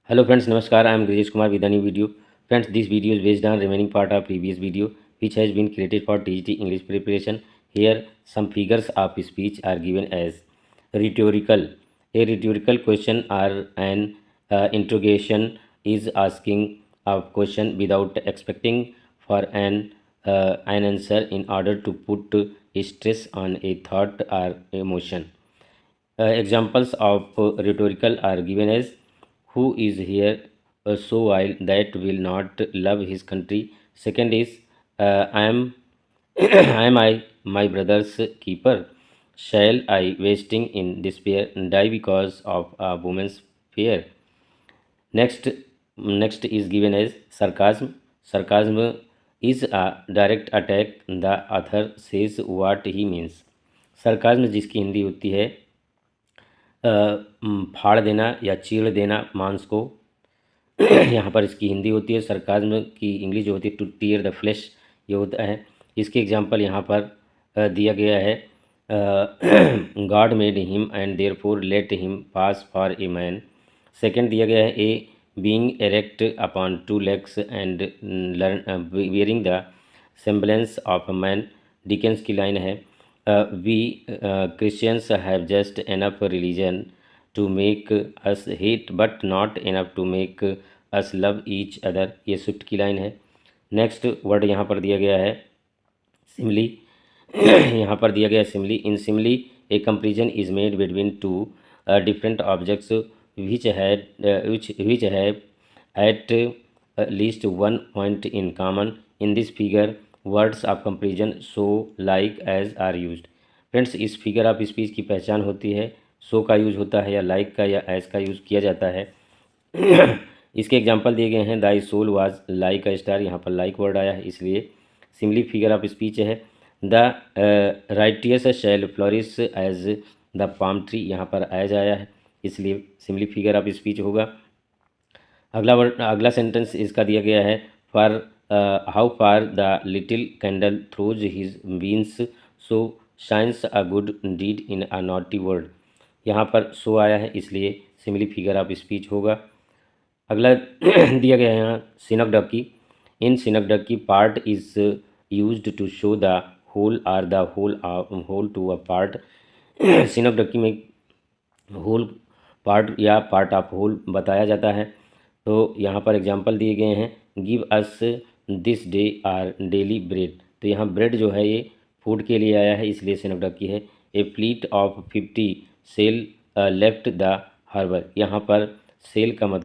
Hello friends, Namaskar. I am Grijesh Kumar with a new video. Friends, this video is based on remaining part of previous video which has been created for TGT English preparation. Here some figures of speech are given as rhetorical. A rhetorical question or an interrogation is asking a question without expecting for an answer in order to put stress on a thought or emotion. Examples of rhetorical are given as who is here so while that will not love his country. Second is I am I my brother's keeper. Shall I wasting in despair die because of a woman's fear? Next is given as sarcasm. Sarcasm is a direct attack. The author says what he means. sarcasm जिसकी हिंदी होती है फाड़ देना या चीड़ देना मांस को। यहाँ पर इसकी हिंदी होती है। सरकाज़्म की इंग्लिश जो होती है टू टीयर द फ्लेश, ये होता है। इसके एग्जांपल यहाँ पर दिया गया है God made him and therefore let him pass for a man. Second दिया गया है a being erect upon two legs and learn wearing the semblance of a man. Dickens की लाइन है we Christians have just enough religion to make us hate but not enough to make us love each other। ये Swift की लाइन है। Next word यहाँ पर दिया गया है सिमली। यहाँ पर दिया गया है simile. In simile a comparison is made between two different objects which have at least one point in common। in this figure words of comparison so like as are used. Friends, इस figure of speech की पहचान होती है सो का use होता है या like का या एज का यूज़ किया जाता है। इसके एग्जांपल दिए गए हैं thy soul was like a star. यहाँ पर लाइक वर्ड आया है इसलिए सिमली फिगर ऑफ स्पीच है। The righteous shall flourish as the palm tree. यहाँ पर एज आया है इसलिए सिमली फिगर ऑफ स्पीच होगा। अगला सेंटेंस इसका दिया गया है for how far the little candle throws his beams so shines a good deed in a naughty world. यहाँ पर सो आया है इसलिए सिमिली फिगर ऑफ स्पीच होगा। अगला दिया गया है यहाँ synecdoche. In synecdoche part is used to show the whole or the whole to a part. Synecdoche में होल पार्ट या पार्ट ऑफ होल बताया जाता है। तो यहाँ पर एग्जांपल दिए गए हैं give us this day our daily bread. तो यहाँ ब्रेड जो है ये फूड के लिए आया है इसलिए सिनकडकी है। A fleet of 50 sail left the harbour. यहाँ पर सेल का मतलब